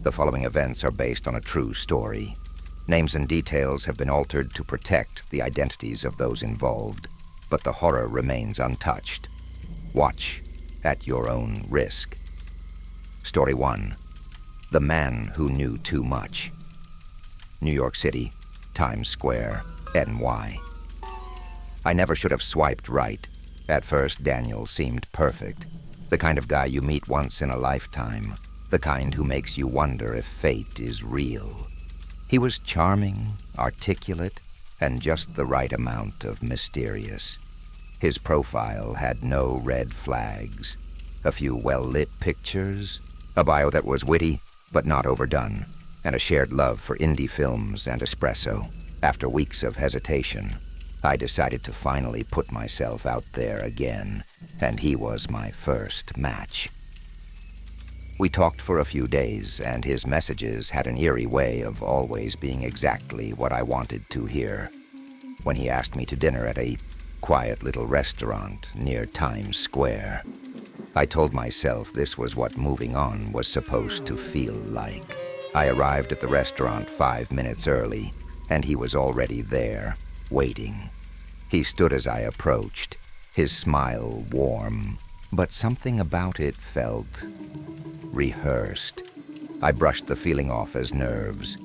The following events are based on a true story. Names and details have been altered to protect the identities of those involved, but the horror remains untouched. Watch at your own risk. Story 1. The Man Who Knew Too Much. New York City, Times Square, NY. I never should have swiped right. At first, Daniel seemed perfect. The kind of guy you meet once in a lifetime. The kind who makes you wonder if fate is real. He was charming, articulate, and just the right amount of mysterious. His profile had no red flags. A few well-lit pictures, a bio that was witty but not overdone, and a shared love for indie films and espresso. After weeks of hesitation, I decided to finally put myself out there again, and he was my first match. We talked for a few days, and his messages had an eerie way of always being exactly what I wanted to hear. When he asked me to dinner at a quiet little restaurant near Times Square, I told myself this was what moving on was supposed to feel like. I arrived at the restaurant 5 minutes early, and he was already there, waiting. He stood as I approached, his smile warm, but something about it felt rehearsed. I brushed the feeling off as nerves.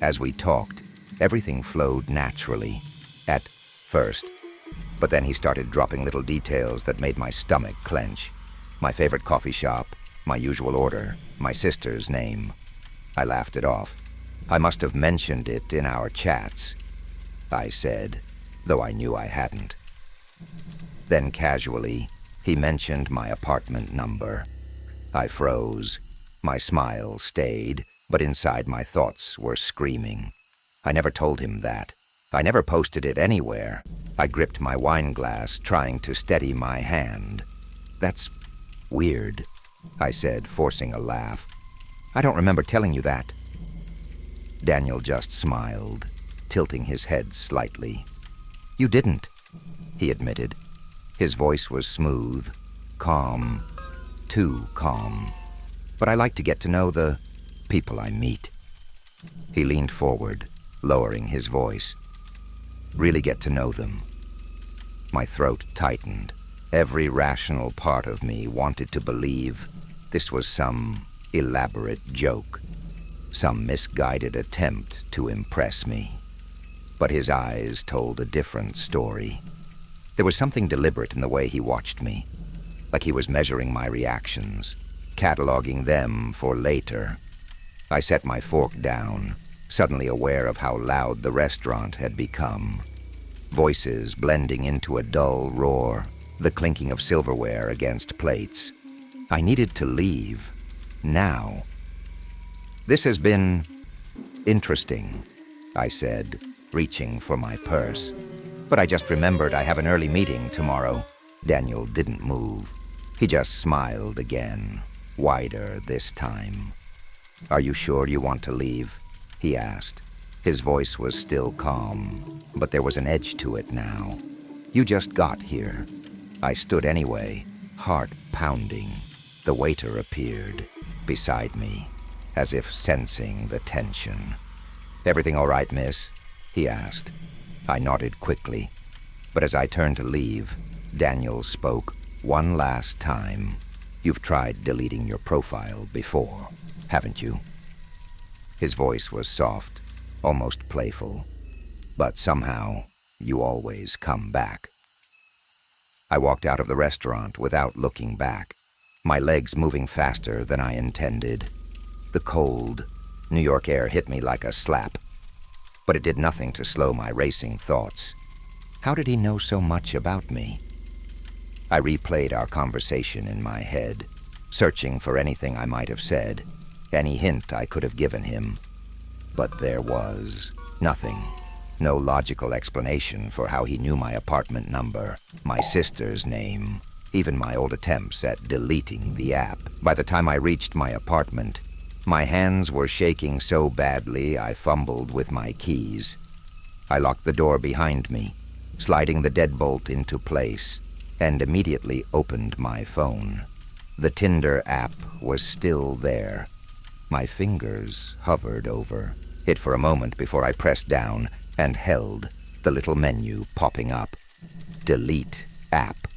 As we talked, everything flowed naturally, at first, but then he started dropping little details that made my stomach clench. My favorite coffee shop, my usual order, my sister's name. I laughed it off. I must have mentioned it in our chats, I said, though I knew I hadn't. Then casually, he mentioned my apartment number. I froze. My smile stayed, but inside my thoughts were screaming. I never told him that. I never posted it anywhere. I gripped my wine glass, trying to steady my hand. That's weird, I said, forcing a laugh. I don't remember telling you that. Daniel just smiled, tilting his head slightly. You didn't, he admitted. His voice was smooth, calm, too calm. But I like to get to know the people I meet. He leaned forward, lowering his voice. Really get to know them. My throat tightened. Every rational part of me wanted to believe this was some elaborate joke, some misguided attempt to impress me. But his eyes told a different story. There was something deliberate in the way he watched me, like he was measuring my reactions, cataloging them for later. I set my fork down, suddenly aware of how loud the restaurant had become. Voices blending into a dull roar, the clinking of silverware against plates. I needed to leave, now. This has been interesting, I said, reaching for my purse. But I just remembered I have an early meeting tomorrow. Daniel didn't move. He just smiled again, wider this time. Are you sure you want to leave? He asked. His voice was still calm, but there was an edge to it now. You just got here. I stood anyway, heart pounding. The waiter appeared, beside me, as if sensing the tension. Everything all right, miss? He asked. I nodded quickly, but as I turned to leave, Daniel spoke one last time. You've tried deleting your profile before, haven't you? His voice was soft, almost playful, but somehow you always come back. I walked out of the restaurant without looking back, my legs moving faster than I intended. The cold, New York air hit me like a slap, but it did nothing to slow my racing thoughts. How did he know so much about me? I replayed our conversation in my head, searching for anything I might have said, any hint I could have given him. But there was nothing. No logical explanation for how he knew my apartment number, my sister's name, even my old attempts at deleting the app. By the time I reached my apartment, my hands were shaking so badly I fumbled with my keys. I locked the door behind me, sliding the deadbolt into place, and immediately opened my phone. The TINDER app was still there. My fingers hovered over it for a moment before I pressed down and held the little menu popping up. Delete app.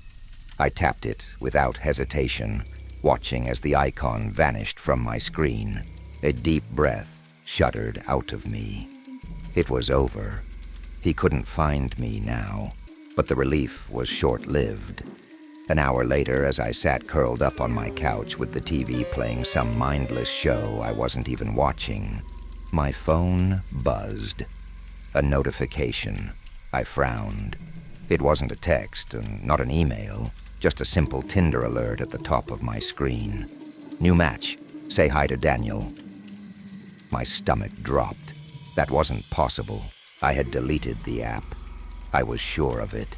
I tapped it without hesitation, watching as the icon vanished from my screen. A deep breath shuddered out of me. It was over. He couldn't find me now, but the relief was short-lived. An hour later, as I sat curled up on my couch with the TV playing some mindless show I wasn't even watching, my phone buzzed. A notification. I frowned. It wasn't a text and not an email, just a simple Tinder alert at the top of my screen. New match. Say hi to Daniel. My stomach dropped. That wasn't possible. I had deleted the app. I was sure of it.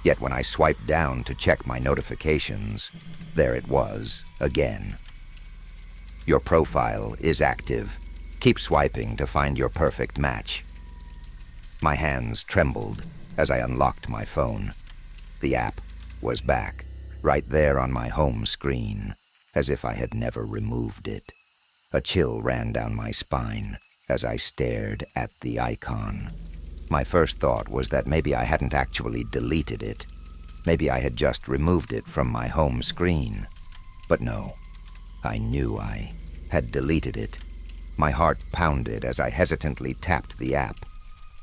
Yet when I swiped down to check my notifications, there it was again. Your profile is active. Keep swiping to find your perfect match. My hands trembled as I unlocked my phone. The app was back, right there on my home screen, as if I had never removed it. A chill ran down my spine as I stared at the icon. My first thought was that maybe I hadn't actually deleted it. Maybe I had just removed it from my home screen. But no, I knew I had deleted it. My heart pounded as I hesitantly tapped the app.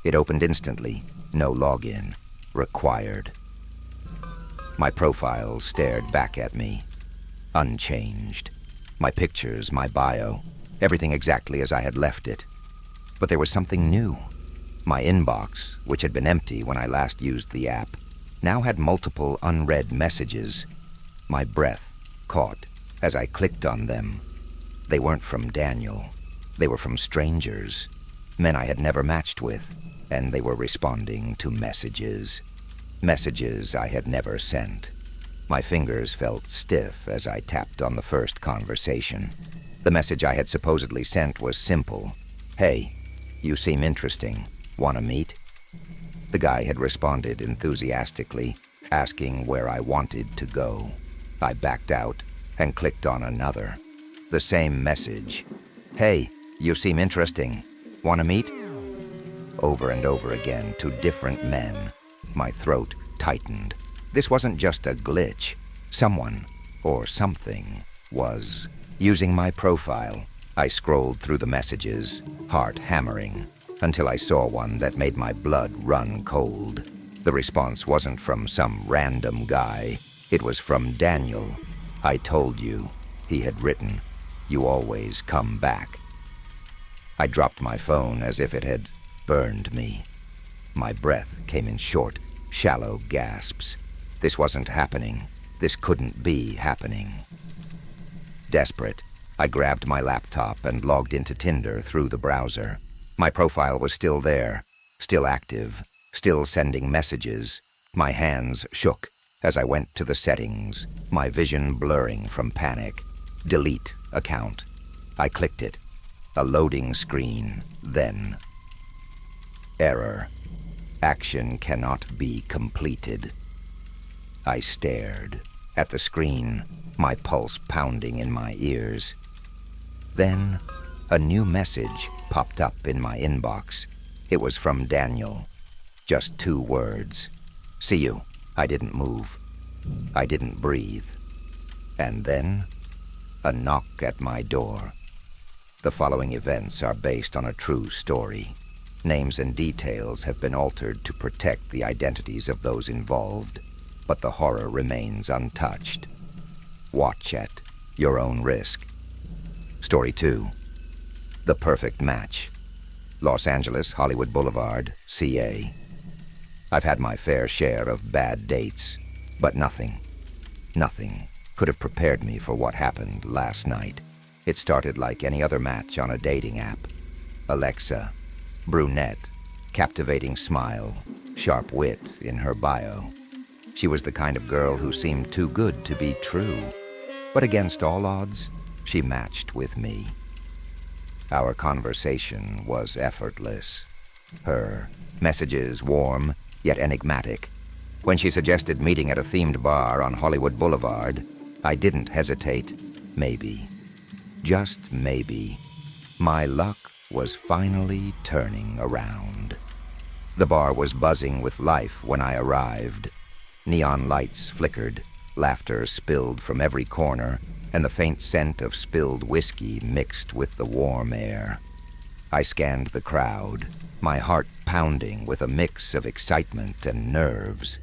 It opened instantly. No login required. My profile stared back at me, unchanged. My pictures, my bio, everything exactly as I had left it. But there was something new. My inbox, which had been empty when I last used the app, now had multiple unread messages. My breath caught as I clicked on them. They weren't from Daniel. They were from strangers, men I had never matched with, and they were responding to messages. Messages I had never sent. My fingers felt stiff as I tapped on the first conversation. The message I had supposedly sent was simple. Hey, you seem interesting. Wanna meet? The guy had responded enthusiastically, asking where I wanted to go. I backed out and clicked on another. The same message. Hey, you seem interesting. Wanna meet? Over and over again to different men. My throat tightened. This wasn't just a glitch. Someone, or something, was using my profile. I scrolled through the messages, heart hammering, until I saw one that made my blood run cold. The response wasn't from some random guy. It was from Daniel. I told you, he had written. You always come back. I dropped my phone as if it had burned me. My breath came in short, shallow gasps. This wasn't happening. This couldn't be happening. Desperate, I grabbed my laptop and logged into Tinder through the browser. My profile was still there, still active, still sending messages. My hands shook as I went to the settings, my vision blurring from panic. Delete account. I clicked it. A loading screen, then. Error. Action cannot be completed. I stared at the screen, my pulse pounding in my ears. Then, a new message popped up in my inbox. It was from Daniel. Just 2 words. See you. I didn't move. I didn't breathe. And then, a knock at my door. The following events are based on a true story. Names and details have been altered to protect the identities of those involved, but the horror remains untouched. Watch at your own risk. Story 2. The Perfect Match. Los Angeles, Hollywood Boulevard, CA. I've had my fair share of bad dates, but nothing could have prepared me for what happened last night. It started like any other match on a dating app. Alexa, brunette, captivating smile, sharp wit in her bio. She was the kind of girl who seemed too good to be true. But against all odds, she matched with me. Our conversation was effortless. Her messages warm, yet enigmatic. When she suggested meeting at a themed bar on Hollywood Boulevard, I didn't hesitate. Maybe. just maybe, my luck was finally turning around. The bar was buzzing with life when I arrived. Neon lights flickered, laughter spilled from every corner, and the faint scent of spilled whiskey mixed with the warm air. I scanned the crowd, my heart pounding with a mix of excitement and nerves.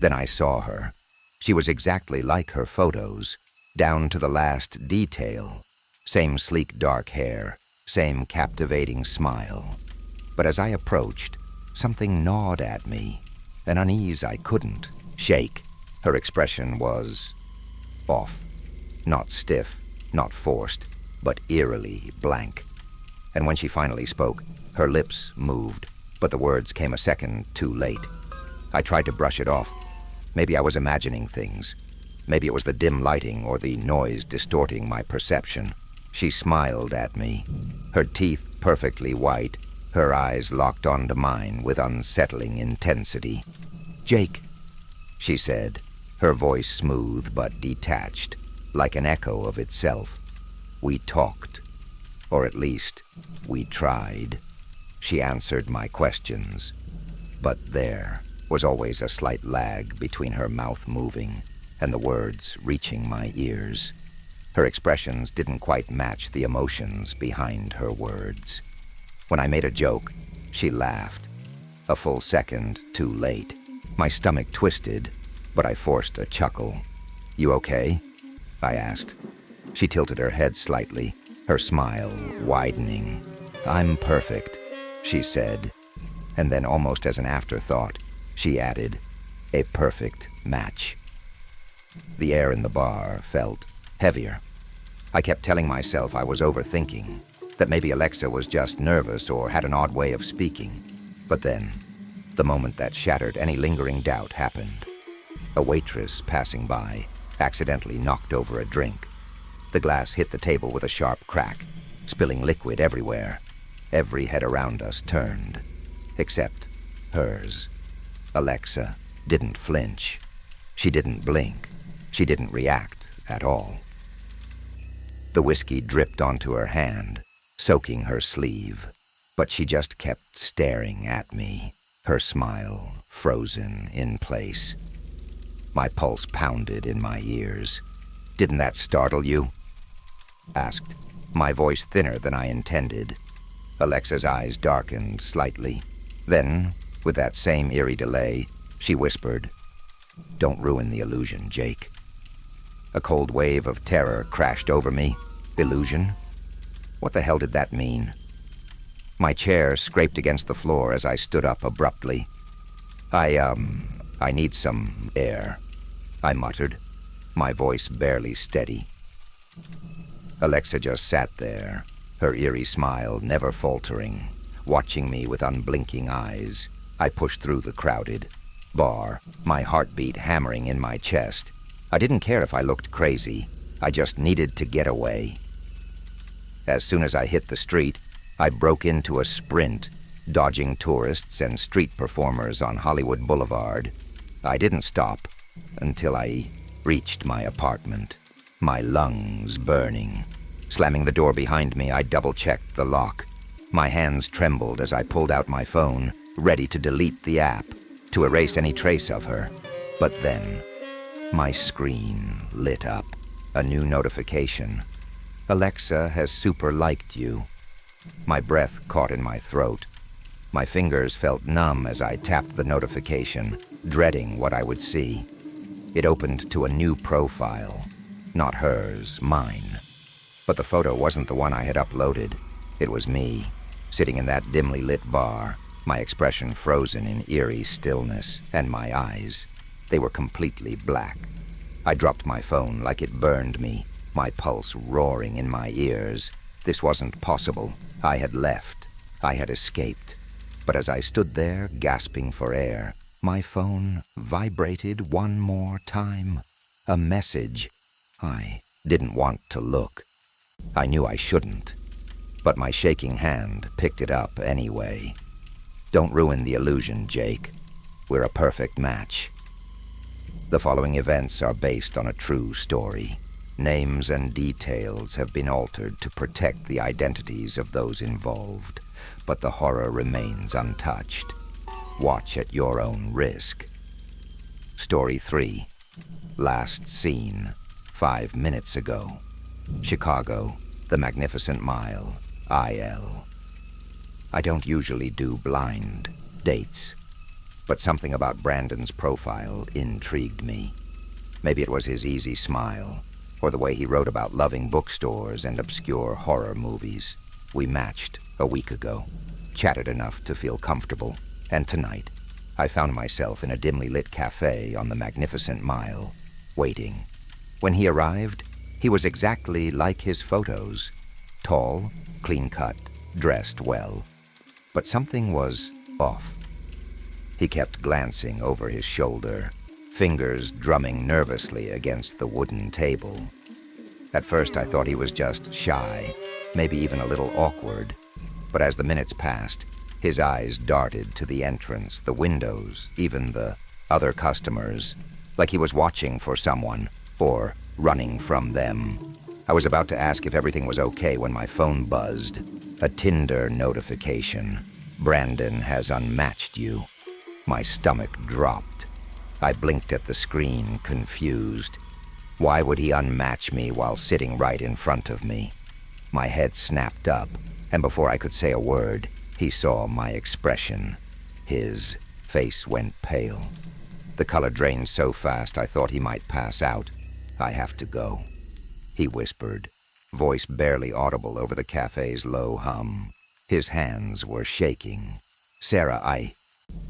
Then I saw her. She was exactly like her photos, down to the last detail. Same sleek dark hair, same captivating smile. But as I approached, something gnawed at me, an unease I couldn't shake. Her expression was off. Not stiff, not forced, but eerily blank. And when she finally spoke, her lips moved, but the words came a second too late. I tried to brush it off. Maybe I was imagining things. Maybe it was the dim lighting or the noise distorting my perception. She smiled at me, her teeth perfectly white, her eyes locked onto mine with unsettling intensity. "Jake," she said, her voice smooth but detached, like an echo of itself. "We talked. Or at least, we tried." She answered my questions, but there was always a slight lag between her mouth moving and the words reaching my ears. Her expressions didn't quite match the emotions behind her words. When I made a joke, she laughed. A full second too late. My stomach twisted, but I forced a chuckle. "You okay?" I asked. She tilted her head slightly, her smile widening. "I'm perfect," she said. And then, almost as an afterthought, she added, "A perfect match." The air in the bar felt heavier. I kept telling myself I was overthinking, that maybe Alexa was just nervous or had an odd way of speaking. But then, the moment that shattered any lingering doubt happened. A waitress passing by accidentally knocked over a drink. The glass hit the table with a sharp crack, spilling liquid everywhere. Every head around us turned, except hers. Alexa didn't flinch. She didn't blink. She didn't react at all. The whiskey dripped onto her hand, soaking her sleeve, but she just kept staring at me, her smile frozen in place. My pulse pounded in my ears. "Didn't that startle you?" asked, my voice thinner than I intended. Alexa's eyes darkened slightly. Then, with that same eerie delay, she whispered, "Don't ruin the illusion, Jake." A cold wave of terror crashed over me. Illusion? What the hell did that mean? My chair scraped against the floor as I stood up abruptly. I need some air," I muttered, my voice barely steady. Alexa just sat there, her eerie smile never faltering, watching me with unblinking eyes. I pushed through the crowded bar, my heartbeat hammering in my chest. I didn't care if I looked crazy. I just needed to get away. As soon as I hit the street, I broke into a sprint, dodging tourists and street performers on Hollywood Boulevard. I didn't stop until I reached my apartment, my lungs burning. Slamming the door behind me, I double-checked the lock. My hands trembled as I pulled out my phone, ready to delete the app, to erase any trace of her. But then, my screen lit up. A new notification. "Alexa has super-liked you." My breath caught in my throat. My fingers felt numb as I tapped the notification, dreading what I would see. It opened to a new profile. Not hers, mine. But the photo wasn't the one I had uploaded. It was me, sitting in that dimly lit bar, my expression frozen in eerie stillness, and my eyes. They were completely black. I dropped my phone like it burned me, my pulse roaring in my ears. This wasn't possible. I had left. I had escaped. But as I stood there, gasping for air, my phone vibrated one more time. A message. I didn't want to look. I knew I shouldn't. But my shaking hand picked it up anyway. "Don't ruin the illusion, Jake. We're a perfect match." The following events are based on a true story. Names and details have been altered to protect the identities of those involved, but the horror remains untouched. Watch at your own risk. Story 3. Last seen 5 minutes ago. Chicago, the Magnificent Mile, IL. I don't usually do blind dates, but something about Brandon's profile intrigued me. Maybe it was his easy smile, or the way he wrote about loving bookstores and obscure horror movies. We matched a week ago, chatted enough to feel comfortable, and tonight I found myself in a dimly lit cafe on the Magnificent Mile, waiting. When he arrived, he was exactly like his photos. Tall, clean-cut, dressed well. But something was off. He kept glancing over his shoulder, fingers drumming nervously against the wooden table. At first I thought he was just shy, maybe even a little awkward. But as the minutes passed, his eyes darted to the entrance, the windows, even the other customers, like he was watching for someone, or running from them. I was about to ask if everything was okay when my phone buzzed. A TINDER notification. Brandon has unmatched you. My stomach dropped. I blinked at the screen, confused. Why would he unmatch me while sitting right in front of me? My head snapped up, and before I could say a word, he saw my expression. His face went pale. The color drained so fast I thought he might pass out. I have to go, he whispered, voice barely audible over the cafe's low hum. His hands were shaking. Sarah,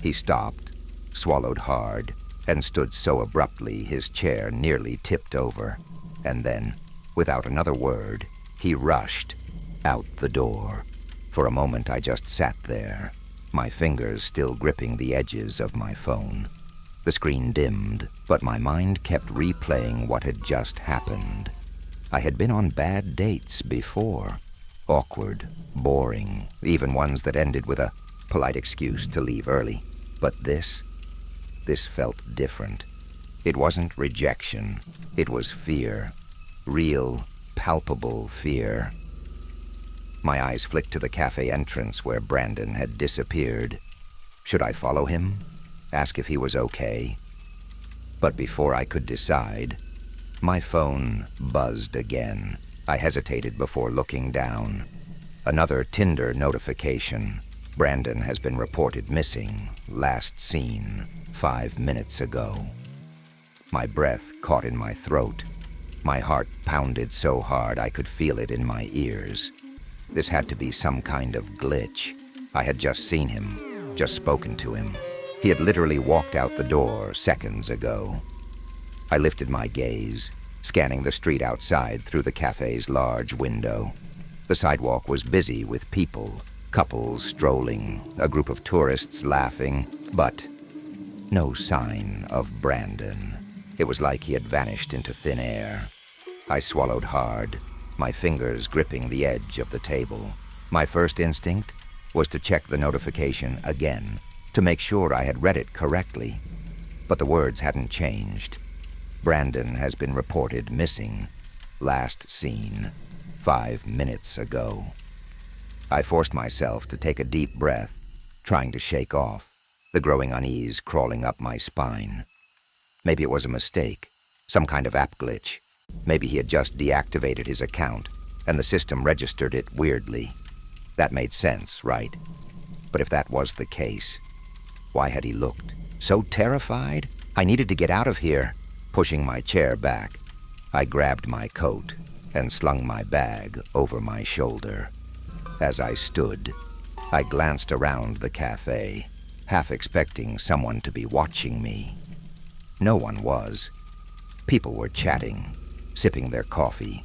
He stopped, swallowed hard, and stood so abruptly his chair nearly tipped over. And then, without another word, he rushed out the door. For a moment I just sat there, my fingers still gripping the edges of my phone. The screen dimmed, but my mind kept replaying what had just happened. I had been on bad dates before. Awkward, boring, even ones that ended with a polite excuse to leave early. But this felt different. It wasn't rejection. It was fear. Real, palpable fear. My eyes flicked to the cafe entrance where Brandon had disappeared. Should I follow him? Ask if he was okay? But before I could decide, my phone buzzed again. I hesitated before looking down. Another TINDER notification. Brandon has been reported missing. Last seen 5 minutes ago. My breath caught in my throat. My heart pounded so hard I could feel it in my ears. This had to be some kind of glitch. I had just seen him, just spoken to him. He had literally walked out the door seconds ago. I lifted my gaze, scanning the street outside through the cafe's large window. The sidewalk was busy with people, couples strolling, a group of tourists laughing, but no sign of Brandon. It was like he had vanished into thin air. I swallowed hard, my fingers gripping the edge of the table. My first instinct was to check the notification again, to make sure I had read it correctly. But the words hadn't changed. Brandon has been reported missing. Last seen 5 minutes ago. I forced myself to take a deep breath, trying to shake off the growing unease crawling up my spine. Maybe it was a mistake, some kind of app glitch. Maybe he had just deactivated his account, and the system registered it weirdly. That made sense, right? But if that was the case, why had he looked so terrified? I needed to get out of here. Pushing my chair back, I grabbed my coat and slung my bag over my shoulder. As I stood, I glanced around the cafe, half expecting someone to be watching me. No one was. People were chatting, sipping their coffee,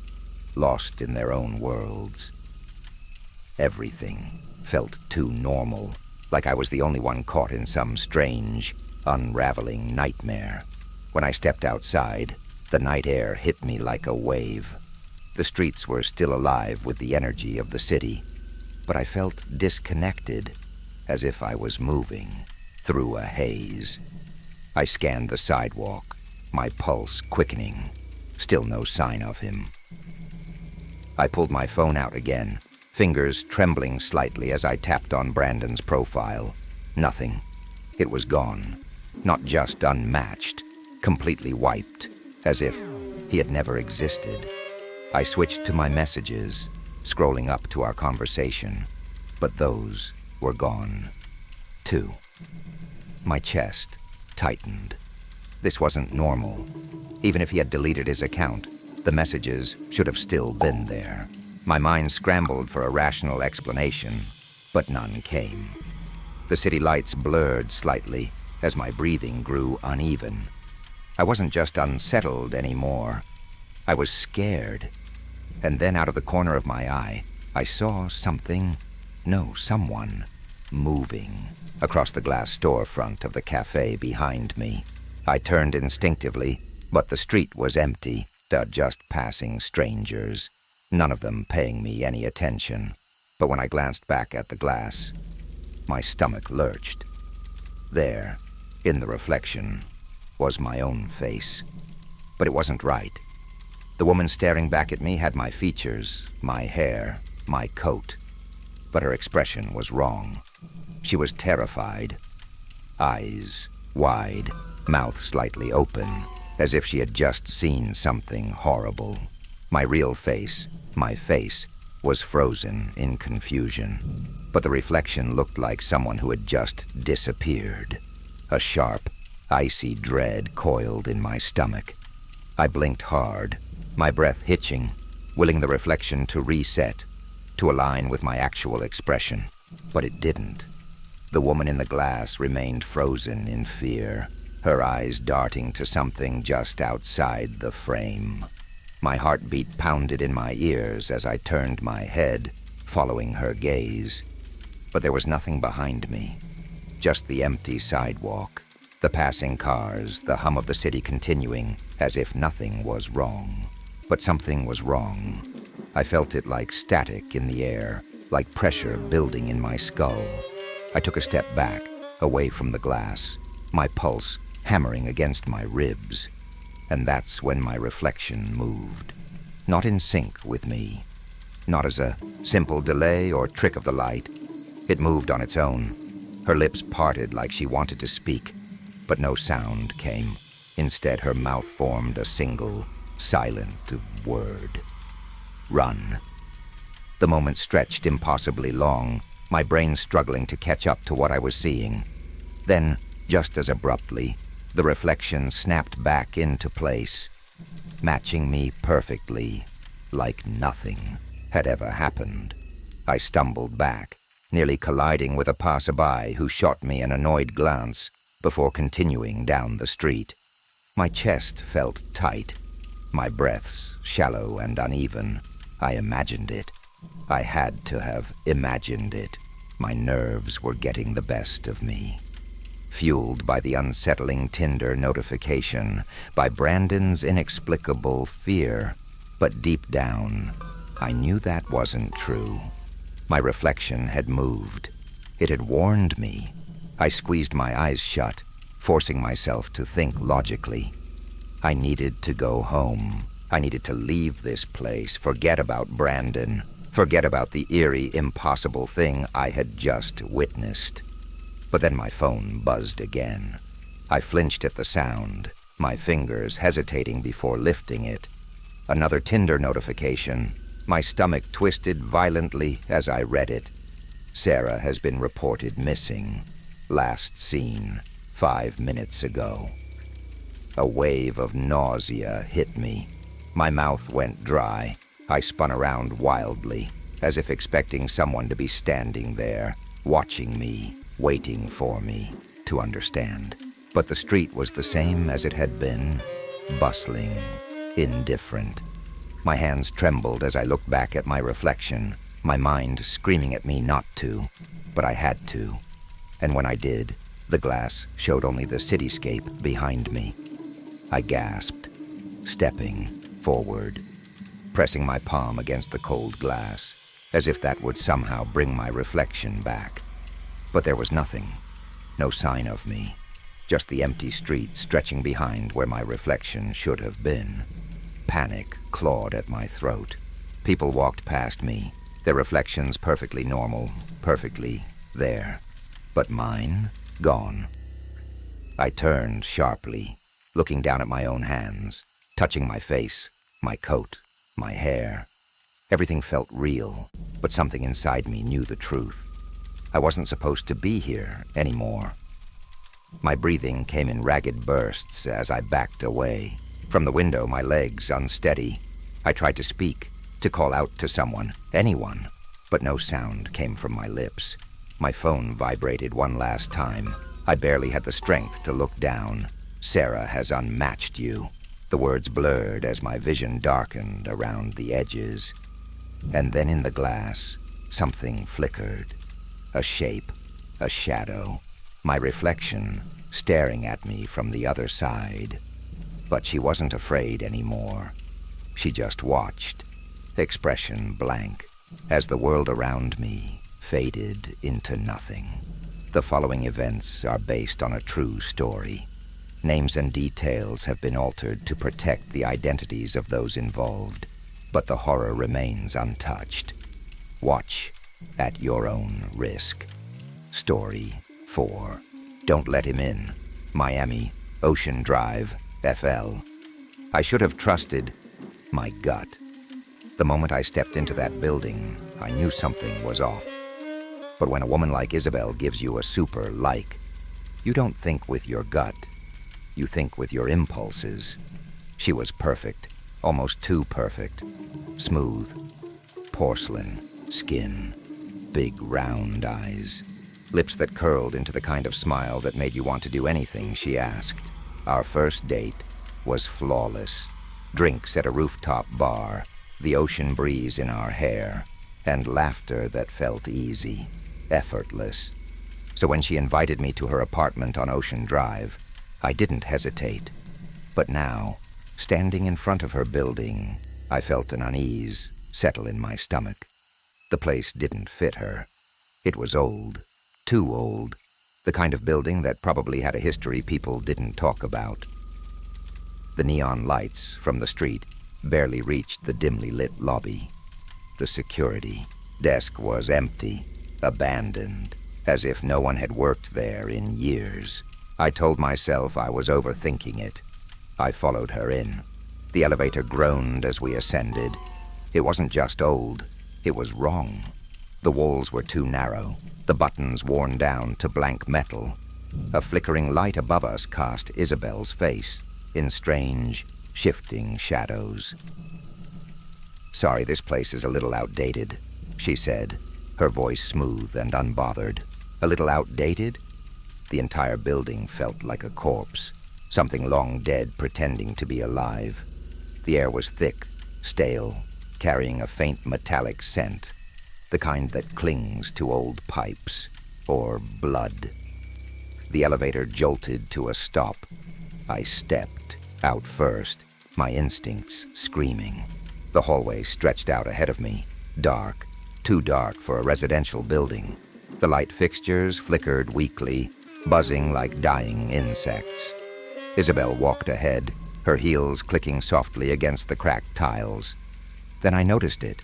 lost in their own worlds. Everything felt too normal, like I was the only one caught in some strange, unraveling nightmare. When I stepped outside, the night air hit me like a wave. The streets were still alive with the energy of the city, but I felt disconnected, as if I was moving through a haze. I scanned the sidewalk, my pulse quickening. Still no sign of him. I pulled my phone out again, fingers trembling slightly as I tapped on Brandon's profile. Nothing. It was gone. Not just unmatched, completely wiped, as if he had never existed. I switched to my messages, scrolling up to our conversation, but those were gone, too. My chest tightened. This wasn't normal. Even if he had deleted his account, the messages should have still been there. My mind scrambled for a rational explanation, but none came. The city lights blurred slightly as my breathing grew uneven. I wasn't just unsettled anymore. I was scared. And then out of the corner of my eye, I saw someone moving across the glass storefront of the cafe behind me. I turned instinctively, but the street was empty, just passing strangers, none of them paying me any attention. But when I glanced back at the glass, my stomach lurched. There, in the reflection, was my own face. But it wasn't right. The woman staring back at me had my features, my hair, my coat. But her expression was wrong. She was terrified. Eyes wide, mouth slightly open, as if she had just seen something horrible. My real face, my face, was frozen in confusion. But the reflection looked like someone who had just disappeared. A sharp, icy dread coiled in my stomach. I blinked hard, my breath hitching, willing the reflection to reset, to align with my actual expression. But it didn't. The woman in the glass remained frozen in fear, her eyes darting to something just outside the frame. My heartbeat pounded in my ears as I turned my head, following her gaze. But there was nothing behind me, just the empty sidewalk, the passing cars, the hum of the city continuing as if nothing was wrong. But something was wrong. I felt it like static in the air, like pressure building in my skull. I took a step back, away from the glass, my pulse hammering against my ribs. And that's when my reflection moved. Not in sync with me. Not as a simple delay or trick of the light. It moved on its own. Her lips parted like she wanted to speak, but no sound came. Instead, her mouth formed a single, silent word. Run. The moment stretched impossibly long, my brain struggling to catch up to what I was seeing. Then, just as abruptly, the reflection snapped back into place, matching me perfectly, like nothing had ever happened. I stumbled back, nearly colliding with a passerby who shot me an annoyed glance before continuing down the street. My chest felt tight, my breaths shallow and uneven. I imagined it. I had to have imagined it. My nerves were getting the best of me. Fueled by the unsettling TINDER notification, by Brandon's inexplicable fear. But deep down, I knew that wasn't true. My reflection had moved. It had warned me. I squeezed my eyes shut, forcing myself to think logically. I needed to go home. I needed to leave this place, forget about Brandon, forget about the eerie, impossible thing I had just witnessed. But then my phone buzzed again. I flinched at the sound, my fingers hesitating before lifting it. Another TINDER notification. My stomach twisted violently as I read it. Sarah has been reported missing. Last seen 5 minutes ago. A wave of nausea hit me. My mouth went dry. I spun around wildly, as if expecting someone to be standing there, watching me, waiting for me to understand. But the street was the same as it had been, bustling, indifferent. My hands trembled as I looked back at my reflection, my mind screaming at me not to, but I had to. And when I did, the glass showed only the cityscape behind me. I gasped, stepping forward, pressing my palm against the cold glass, as if that would somehow bring my reflection back. But there was nothing, no sign of me, just the empty street stretching behind where my reflection should have been. Panic clawed at my throat. People walked past me, their reflections perfectly normal, perfectly there. But mine, gone. I turned sharply, looking down at my own hands, touching my face, my coat, my hair. Everything felt real, but something inside me knew the truth. I wasn't supposed to be here anymore. My breathing came in ragged bursts as I backed away. From the window, my legs unsteady. I tried to speak, to call out to someone, anyone, but no sound came from my lips. My phone vibrated one last time. I barely had the strength to look down. "Sarah has unmatched you." The words blurred as my vision darkened around the edges. And then in the glass, something flickered. A shape, a shadow, my reflection staring at me from the other side. But she wasn't afraid anymore. She just watched, expression blank, as the world around me faded into nothing. The following events are based on a true story. Names and details have been altered to protect the identities of those involved, but the horror remains untouched. Watch at your own risk. Story 4. Don't Let Him In. Miami, Ocean Drive, FL. I should have trusted my gut. The moment I stepped into that building, I knew something was off. But when a woman like Isabel gives you a super like, you don't think with your gut. You think with your impulses. She was perfect, almost too perfect. Smooth, porcelain, skin, big round eyes, lips that curled into the kind of smile that made you want to do anything she asked. Our first date was flawless. Drinks at a rooftop bar, the ocean breeze in our hair, and laughter that felt easy, effortless. So when she invited me to her apartment on Ocean Drive, I didn't hesitate. But now, standing in front of her building, I felt an unease settle in my stomach. The place didn't fit her. It was old, too old, the kind of building that probably had a history people didn't talk about. The neon lights from the street barely reached the dimly lit lobby. The security desk was empty, abandoned, as if no one had worked there in years. I told myself I was overthinking it. I followed her in. The elevator groaned as we ascended. It wasn't just old, it was wrong. The walls were too narrow, the buttons worn down to blank metal. A flickering light above us cast Isabel's face in strange, shifting shadows. "Sorry, this place is a little outdated," she said, her voice smooth and unbothered. A little outdated? The entire building felt like a corpse, something long dead pretending to be alive. The air was thick, stale, carrying a faint metallic scent, the kind that clings to old pipes or blood. The elevator jolted to a stop. I stepped out first, my instincts screaming. The hallway stretched out ahead of me, dark, too dark for a residential building. The light fixtures flickered weakly, buzzing like dying insects. Isabel walked ahead, her heels clicking softly against the cracked tiles. Then I noticed it.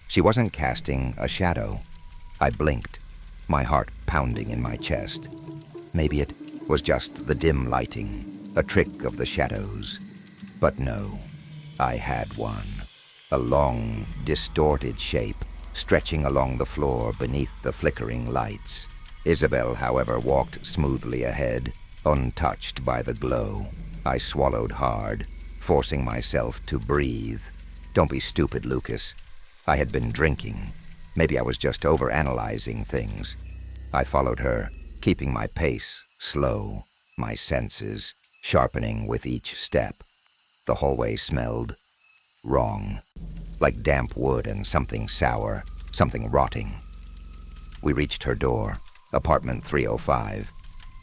She wasn't casting a shadow. I blinked, my heart pounding in my chest. Maybe it was just the dim lighting, a trick of the shadows. But no, I had one. A long, distorted shape, stretching along the floor beneath the flickering lights. Isabel, however, walked smoothly ahead, untouched by the glow. I swallowed hard, forcing myself to breathe. Don't be stupid, Lucas. I had been drinking. Maybe I was just overanalyzing things. I followed her, keeping my pace slow, my senses sharpening with each step. The hallway smelled wrong, like damp wood and something sour, something rotting. We reached her door, apartment 305.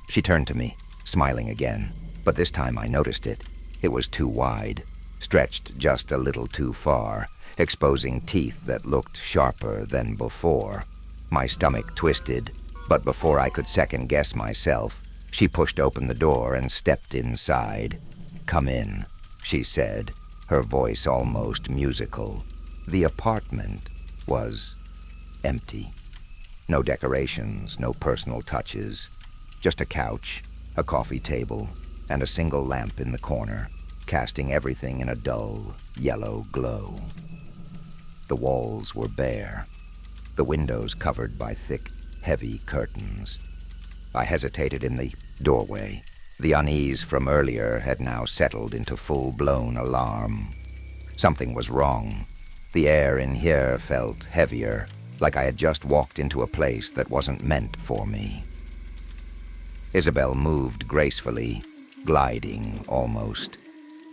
She turned to me, smiling again, but this time I noticed it. It was too wide, stretched just a little too far, exposing teeth that looked sharper than before. My stomach twisted, but before I could second-guess myself, she pushed open the door and stepped inside. "Come in," she said, her voice almost musical. The apartment was empty. No decorations, no personal touches. Just a couch, a coffee table, and a single lamp in the corner, casting everything in a dull, yellow glow. The walls were bare, the windows covered by thick, heavy curtains. I hesitated in the doorway. The unease from earlier had now settled into full-blown alarm. Something was wrong. The air in here felt heavier, like I had just walked into a place that wasn't meant for me. Isabel moved gracefully, gliding almost.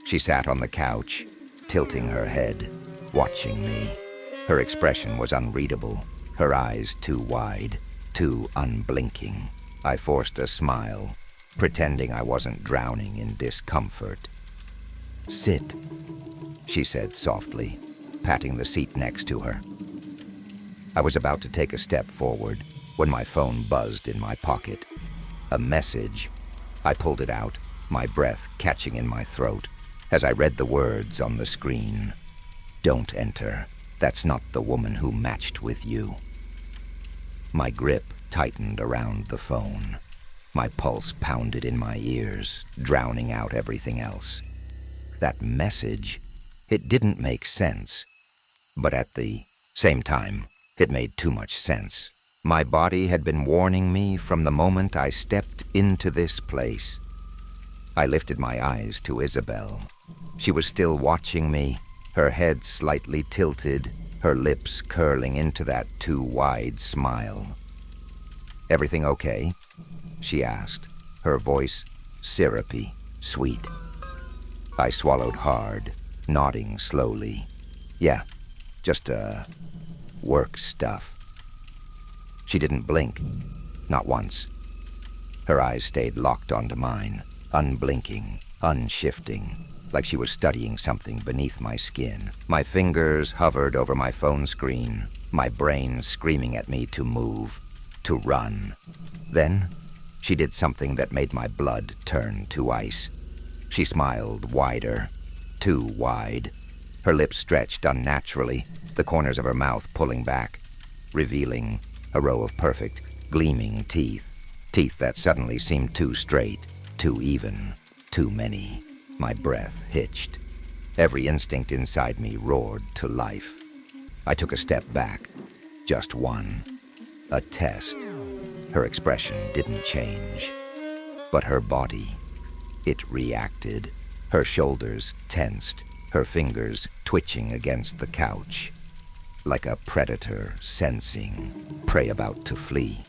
She sat on the couch, tilting her head, watching me. Her expression was unreadable, her eyes too wide, too unblinking. I forced a smile, pretending I wasn't drowning in discomfort. "Sit," she said softly, patting the seat next to her. I was about to take a step forward when my phone buzzed in my pocket. A message. I pulled it out, my breath catching in my throat as I read the words on the screen. "Don't enter. That's not the woman who matched with you." My grip tightened around the phone. My pulse pounded in my ears, drowning out everything else. That message, it didn't make sense. But at the same time, it made too much sense. My body had been warning me from the moment I stepped into this place. I lifted my eyes to Isabel. She was still watching me, her head slightly tilted, her lips curling into that too wide smile. "Everything okay?" she asked, her voice syrupy, sweet. I swallowed hard, nodding slowly. "Yeah, just, work stuff." She didn't blink, not once. Her eyes stayed locked onto mine, unblinking, unshifting, like she was studying something beneath my skin. My fingers hovered over my phone screen, my brain screaming at me to move, to run. Then, she did something that made my blood turn to ice. She smiled wider, too wide. Her lips stretched unnaturally, the corners of her mouth pulling back, revealing a row of perfect, gleaming teeth. Teeth that suddenly seemed too straight, too even, too many. My breath hitched. Every instinct inside me roared to life. I took a step back, just one. A test. Her expression didn't change. But her body, it reacted. Her shoulders tensed, her fingers twitching against the couch. Like a predator sensing prey about to flee.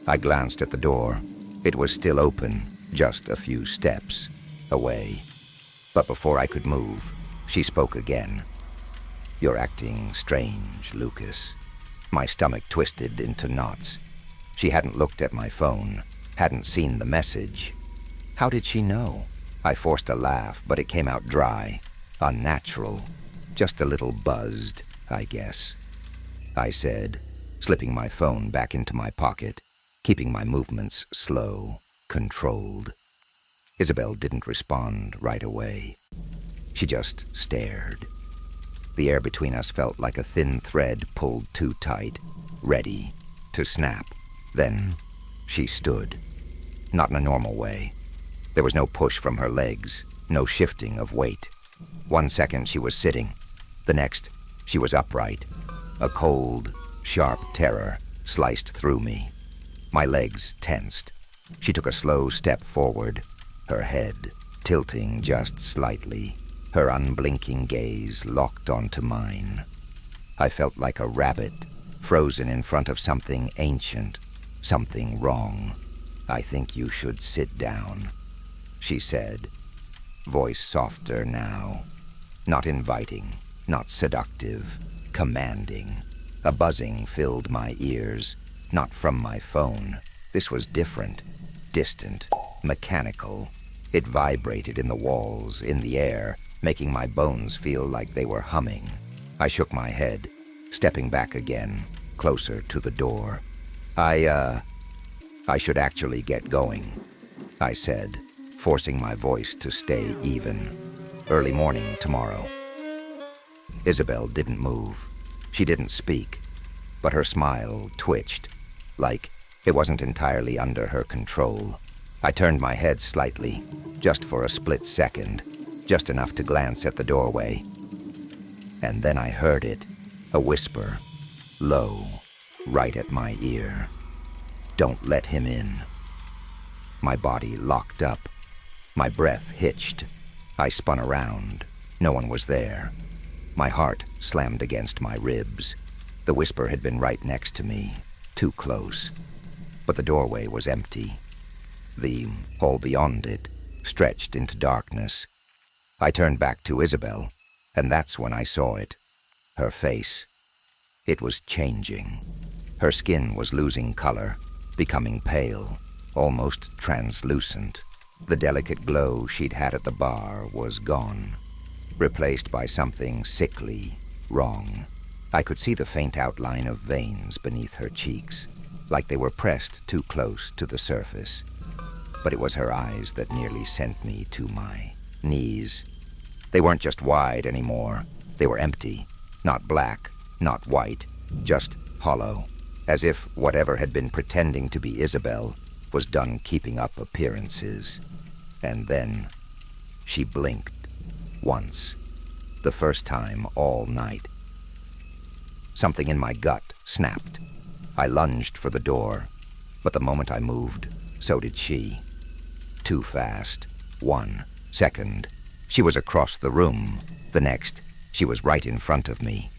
I glanced at the door. It was still open, just a few steps away. But before I could move, she spoke again. "You're acting strange, Lucas." My stomach twisted into knots. She hadn't looked at my phone, hadn't seen the message. How did she know? I forced a laugh, but it came out dry, unnatural, just a little buzzed, I guess. I said, slipping my phone back into my pocket, keeping my movements slow, controlled. Isabel didn't respond right away. She just stared. The air between us felt like a thin thread pulled too tight, ready to snap. Then she stood. Not in a normal way. There was no push from her legs, no shifting of weight. 1 second she was sitting. The next, she was upright. A cold, sharp terror sliced through me. My legs tensed. She took a slow step forward, her head tilting just slightly, her unblinking gaze locked onto mine. I felt like a rabbit, frozen in front of something ancient, something wrong. "I think you should sit down," she said, voice softer now. Not inviting, not seductive, commanding. A buzzing filled my ears, not from my phone. This was different, distant, mechanical. It vibrated in the walls, in the air, making my bones feel like they were humming. I shook my head, stepping back again, closer to the door. I should actually get going," I said, forcing my voice to stay even. Early morning tomorrow. Isabel didn't move. She didn't speak, but her smile twitched, like it wasn't entirely under her control. I turned my head slightly, just for a split second, just enough to glance at the doorway. And then I heard it, a whisper, low, right at my ear. "Don't let him in." My body locked up. My breath hitched. I spun around. No one was there. My heart slammed against my ribs. The whisper had been right next to me, too close. But the doorway was empty. The hall beyond it stretched into darkness. I turned back to Isabel, and that's when I saw it. Her face. It was changing. Her skin was losing color, becoming pale, almost translucent. The delicate glow she'd had at the bar was gone, replaced by something sickly, wrong. I could see the faint outline of veins beneath her cheeks, like they were pressed too close to the surface. But it was her eyes that nearly sent me to my knees. They weren't just wide anymore. They were empty, not black, not white, just hollow, as if whatever had been pretending to be Isabel was done keeping up appearances. And then she blinked, once, the first time all night. Something in my gut snapped. I lunged for the door, but the moment I moved, so did she. Too fast. 1 second. She was across the room. The next, she was right in front of me.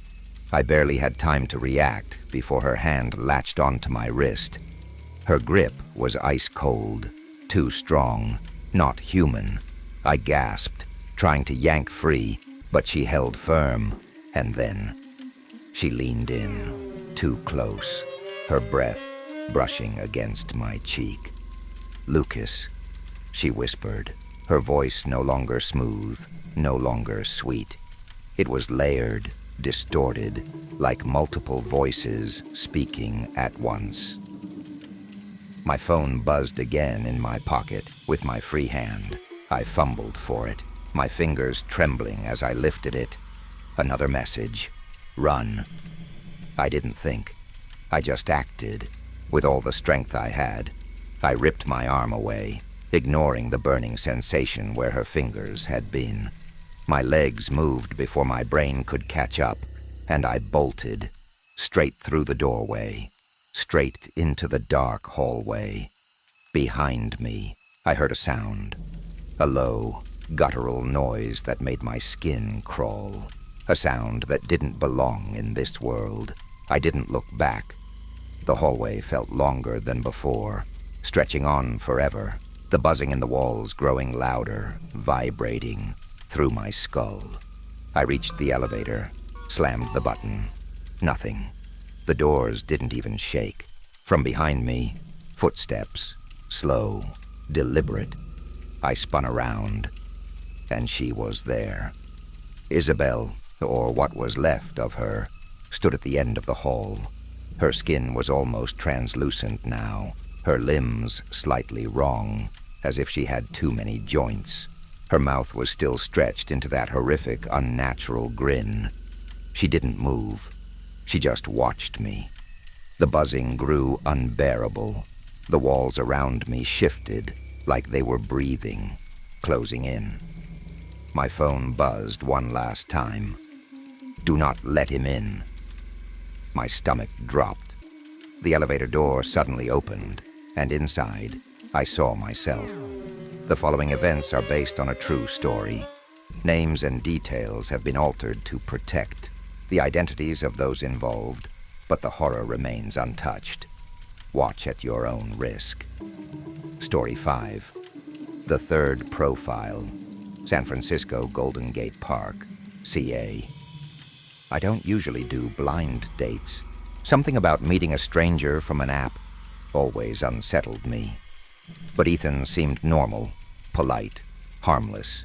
I barely had time to react before her hand latched onto my wrist. Her grip was ice cold, too strong, not human. I gasped, trying to yank free, but she held firm, and then she leaned in, too close, her breath brushing against my cheek. "Lucas," she whispered, her voice no longer smooth, no longer sweet. It was layered, distorted, like multiple voices speaking at once. My phone buzzed again in my pocket with my free hand. I fumbled for it, my fingers trembling as I lifted it. Another message. "Run." I didn't think. I just acted, with all the strength I had. I ripped my arm away, ignoring the burning sensation where her fingers had been. My legs moved before my brain could catch up, and I bolted, straight through the doorway, straight into the dark hallway. Behind me, I heard a sound, a low, guttural noise that made my skin crawl, a sound that didn't belong in this world. I didn't look back. The hallway felt longer than before, stretching on forever, the buzzing in the walls growing louder, vibrating through my skull. I reached the elevator, slammed the button. Nothing. The doors didn't even shake. From behind me, footsteps, slow, deliberate. I spun around, and she was there. Isabel, or what was left of her, stood at the end of the hall. Her skin was almost translucent now, her limbs slightly wrong, as if she had too many joints. Her mouth was still stretched into that horrific, unnatural grin. She didn't move. She just watched me. The buzzing grew unbearable. The walls around me shifted, like they were breathing, closing in. My phone buzzed one last time. "Do not let him in." My stomach dropped. The elevator door suddenly opened, and inside, I saw myself. The following events are based on a true story. Names and details have been altered to protect the identities of those involved, but the horror remains untouched. Watch at your own risk. Story 5. The Third Profile. San Francisco Golden Gate Park, CA. I don't usually do blind dates. Something about meeting a stranger from an app always unsettled me. But Ethan seemed normal, polite, harmless.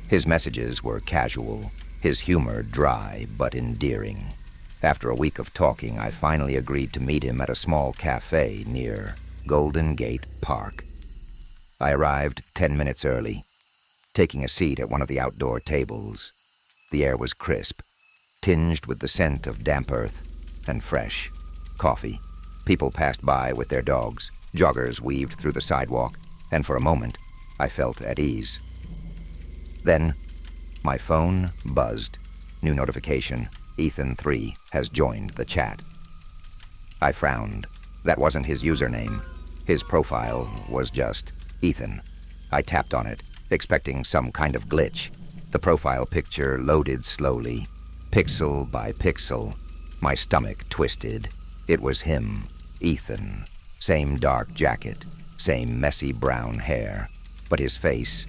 His messages were casual, his humor dry but endearing. After a week of talking, I finally agreed to meet him at a small cafe near Golden Gate Park. I arrived 10 minutes early. taking a seat at one of the outdoor tables. The air was crisp, tinged with the scent of damp earth, and fresh. Coffee. People passed by with their dogs. Joggers weaved through the sidewalk, and for a moment, I felt at ease. Then, my phone buzzed. New notification. Ethan 3 has joined the chat. I frowned. That wasn't his username. His profile was just Ethan. I tapped on it, expecting some kind of glitch. The profile picture loaded slowly, pixel by pixel. My stomach twisted. It was him, Ethan. Same dark jacket, same messy brown hair. But his face,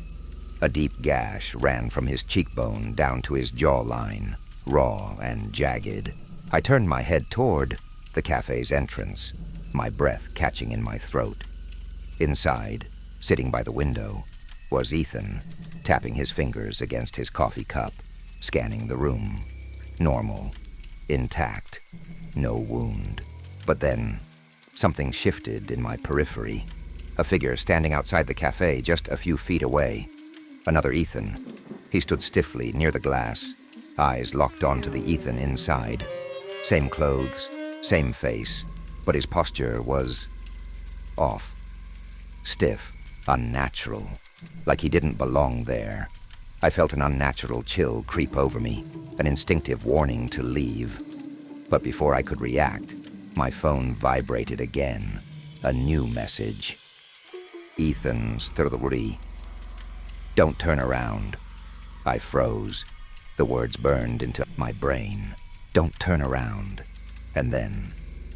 a deep gash ran from his cheekbone down to his jawline, raw and jagged. I turned my head toward the cafe's entrance, my breath catching in my throat. Inside, sitting by the window, was Ethan, tapping his fingers against his coffee cup, scanning the room. Normal, intact, no wound. But then, something shifted in my periphery. A figure standing outside the cafe just a few feet away. Another Ethan. He stood stiffly near the glass, eyes locked onto the Ethan inside. Same clothes, same face, but his posture was off. Stiff, unnatural, like he didn't belong there. I felt an unnatural chill creep over me, an instinctive warning to leave. But before I could react, my phone vibrated again. A new message. Ethan's 3. Don't turn around. I froze. The words burned into my brain. Don't turn around. And then,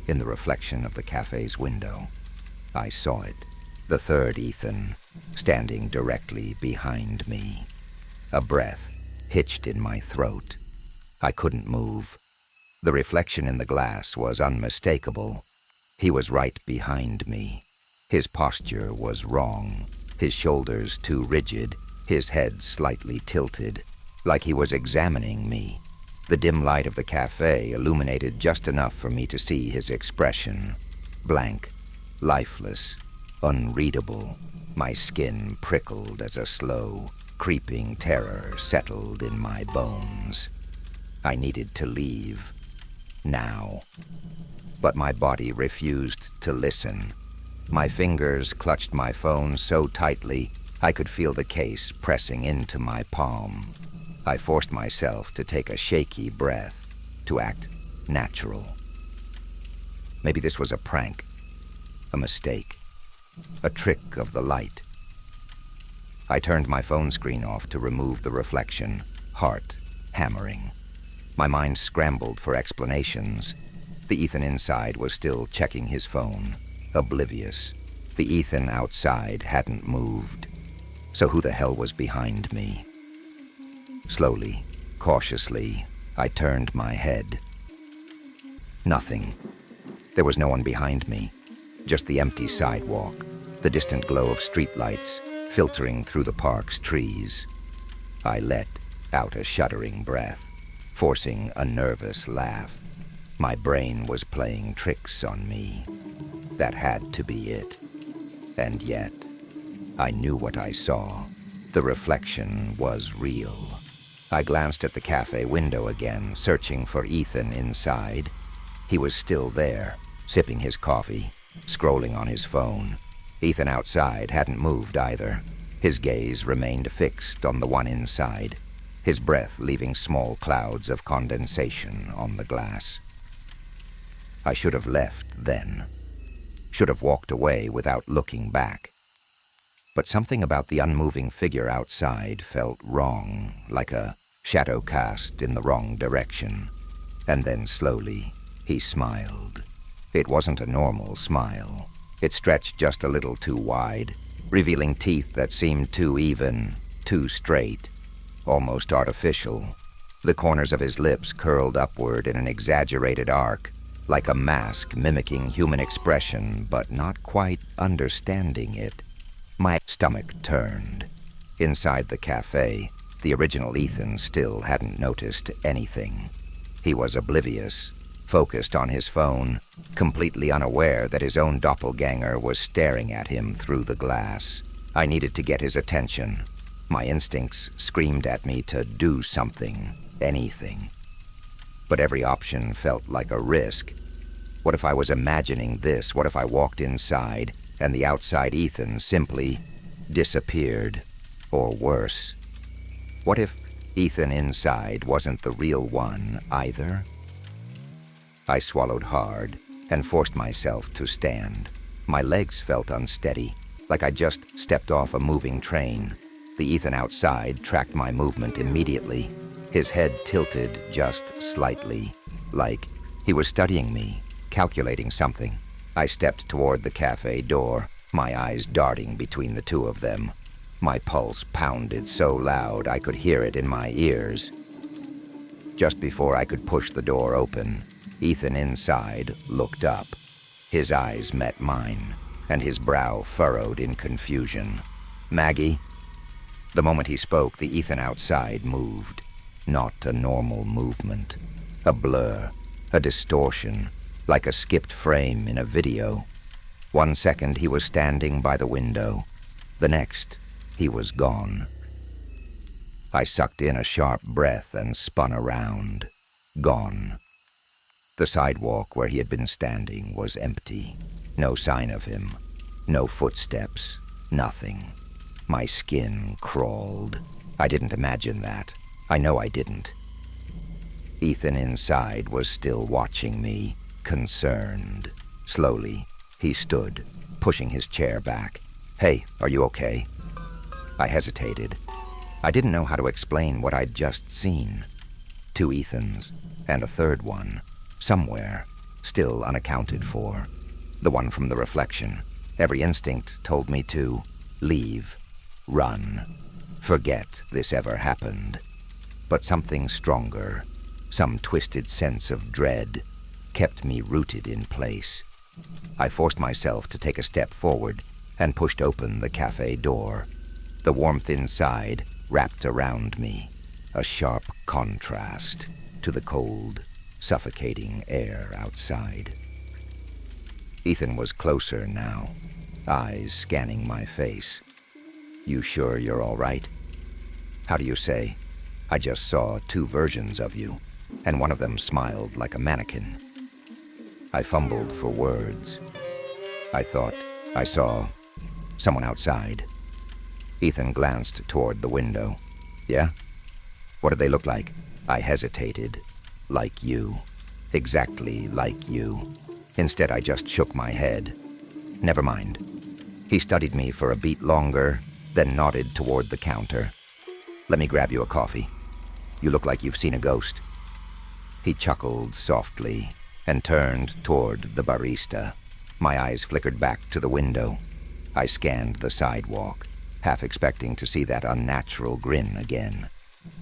in the reflection of the cafe's window, I saw it. The 3rd Ethan, standing directly behind me. A breath hitched in my throat. I couldn't move. The reflection in the glass was unmistakable. He was right behind me. His posture was wrong, his shoulders too rigid, his head slightly tilted, like he was examining me. The dim light of the cafe illuminated just enough for me to see his expression. Blank, lifeless, unreadable. My skin prickled as a slow, creeping terror settled in my bones. I needed to leave. Now. But my body refused to listen. My fingers clutched my phone so tightly I could feel the case pressing into my palm. I forced myself to take a shaky breath, to act natural. Maybe this was a prank, a mistake, a trick of the light. I turned my phone screen off to remove the reflection, heart hammering. My mind scrambled for explanations. The Ethan inside was still checking his phone, oblivious. The Ethan outside hadn't moved. So who the hell was behind me? Slowly, cautiously, I turned my head. Nothing. There was no one behind me, just the empty sidewalk, the distant glow of streetlights filtering through the park's trees. I let out a shuddering breath, forcing a nervous laugh. My brain was playing tricks on me. That had to be it. And yet, I knew what I saw. The reflection was real. I glanced at the cafe window again, searching for Ethan inside. He was still there, sipping his coffee, scrolling on his phone. Ethan outside hadn't moved either. His gaze remained fixed on the one inside, his breath leaving small clouds of condensation on the glass. I should have left then. Should have walked away without looking back. But something about the unmoving figure outside felt wrong, like a shadow cast in the wrong direction. And then slowly, he smiled. It wasn't a normal smile. It stretched just a little too wide, revealing teeth that seemed too even, too straight, almost artificial. The corners of his lips curled upward in an exaggerated arc, like a mask mimicking human expression but not quite understanding it. My stomach turned. Inside the cafe, the original Ethan still hadn't noticed anything. He was oblivious, focused on his phone, completely unaware that his own doppelganger was staring at him through the glass. I needed to get his attention. My instincts screamed at me to do something, anything. But every option felt like a risk. What if I was imagining this? What if I walked inside and the outside Ethan simply disappeared? Or worse, what if Ethan inside wasn't the real one either? I swallowed hard and forced myself to stand. My legs felt unsteady, like I just stepped off a moving train. The Ethan outside tracked my movement immediately. His head tilted just slightly, like he was studying me, calculating something. I stepped toward the cafe door, my eyes darting between the two of them. My pulse pounded so loud I could hear it in my ears. Just before I could push the door open, Ethan inside looked up. His eyes met mine, and his brow furrowed in confusion. "Maggie?" The moment he spoke, the Ethan outside moved. Not a normal movement. A blur, a distortion, like a skipped frame in a video. 1 second he was standing by the window. The next, he was gone. I sucked in a sharp breath and spun around. Gone. The sidewalk where he had been standing was empty. No sign of him. No footsteps. Nothing. My skin crawled. I didn't imagine that. I know I didn't. Ethan inside was still watching me, concerned. Slowly, he stood, pushing his chair back. "Hey, are you okay?" I hesitated. I didn't know how to explain what I'd just seen. 2 Ethans, and a third one, somewhere, still unaccounted for. The one from the reflection. Every instinct told me to leave, run, forget this ever happened. But something stronger, some twisted sense of dread, kept me rooted in place. I forced myself to take a step forward and pushed open the cafe door. The warmth inside wrapped around me, a sharp contrast to the cold, suffocating air outside. Ethan was closer now, eyes scanning my face. "You sure you're all right? How do you say? I just saw 2 versions of you, and one of them smiled like a mannequin." I fumbled for words. I thought I saw someone outside. Ethan glanced toward the window. "Yeah? What did they look like?" I hesitated. "Like you. Exactly like you." Instead, I just shook my head. "Never mind." He studied me for a beat longer, then nodded toward the counter. "Let me grab you a coffee. You look like you've seen a ghost." He chuckled softly and turned toward the barista. My eyes flickered back to the window. I scanned the sidewalk, half expecting to see that unnatural grin again.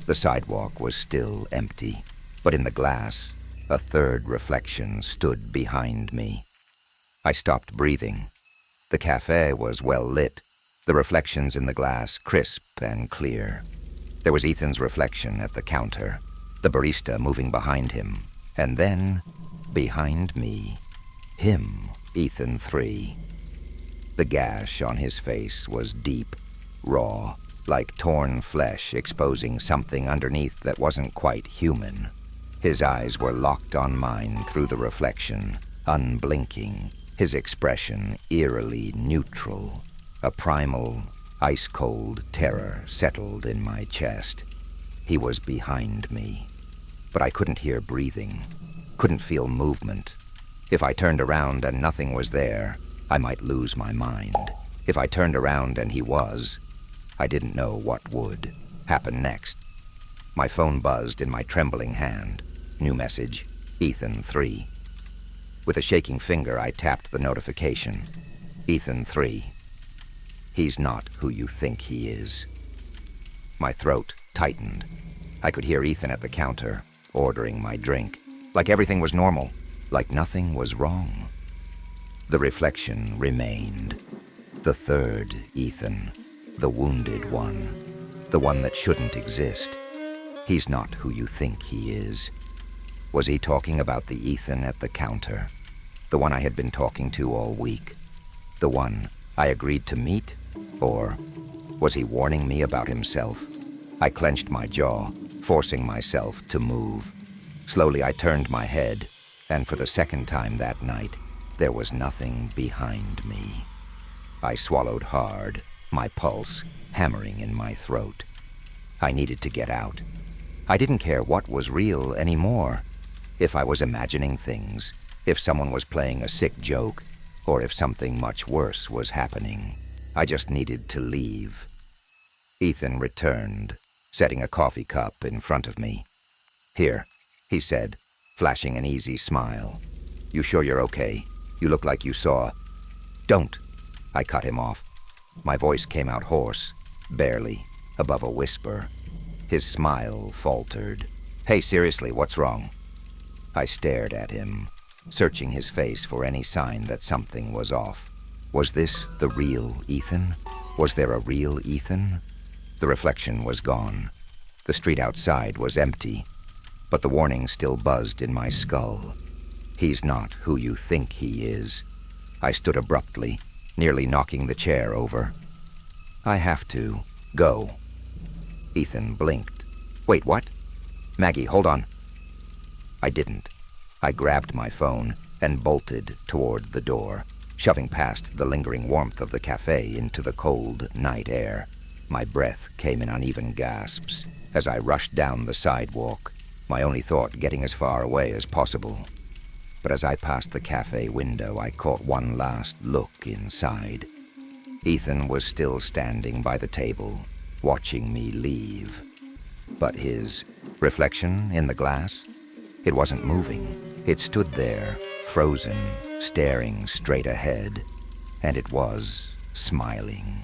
The sidewalk was still empty, but in the glass, a third reflection stood behind me. I stopped breathing. The cafe was well lit, the reflections in the glass crisp and clear. There was Ethan's reflection at the counter, the barista moving behind him, and then, behind me, him, Ethan 3. The gash on his face was deep, raw, like torn flesh exposing something underneath that wasn't quite human. His eyes were locked on mine through the reflection, unblinking, his expression eerily neutral. A primal, ice-cold terror settled in my chest. He was behind me, but I couldn't hear breathing, couldn't feel movement. If I turned around and nothing was there, I might lose my mind. If I turned around and he was, I didn't know what would happen next. My phone buzzed in my trembling hand. New message, Ethan 3. With a shaking finger, I tapped the notification. Ethan 3. He's not who you think he is. My throat tightened. I could hear Ethan at the counter, ordering my drink. Like everything was normal, like nothing was wrong. The reflection remained. The third Ethan, the wounded one, the one that shouldn't exist. He's not who you think he is. Was he talking about the Ethan at the counter? The one I had been talking to all week? The one I agreed to meet? Or Was he warning me about himself? I clenched my jaw, forcing myself to move. Slowly I turned my head, and for the second time that night, there was nothing behind me. I swallowed hard, my pulse hammering in my throat. I needed to get out. I didn't care what was real anymore. If I was imagining things, if someone was playing a sick joke, or if something much worse was happening, I just needed to leave. Ethan returned, setting a coffee cup in front of me. "Here," he said, flashing an easy smile. "You sure you're okay? You look like you saw—" "Don't!" I cut him off. My voice came out hoarse, barely, above a whisper. His smile faltered. "Hey, seriously, what's wrong?" I stared at him, searching his face for any sign that something was off. Was this the real Ethan? Was there a real Ethan? The reflection was gone. The street outside was empty, but the warning still buzzed in my skull. "He's not who you think he is." I stood abruptly, nearly knocking the chair over. "I have to go." Ethan blinked. "Wait, what?" "Maggie, hold on." I didn't. I grabbed my phone and bolted toward the door, shoving past the lingering warmth of the cafe into the cold night air. My breath came in uneven gasps as I rushed down the sidewalk, my only thought getting as far away as possible. But as I passed the cafe window, I caught one last look inside. Ethan was still standing by the table, watching me leave. But his reflection in the glass? It wasn't moving. It stood there, frozen, staring straight ahead, and it was smiling.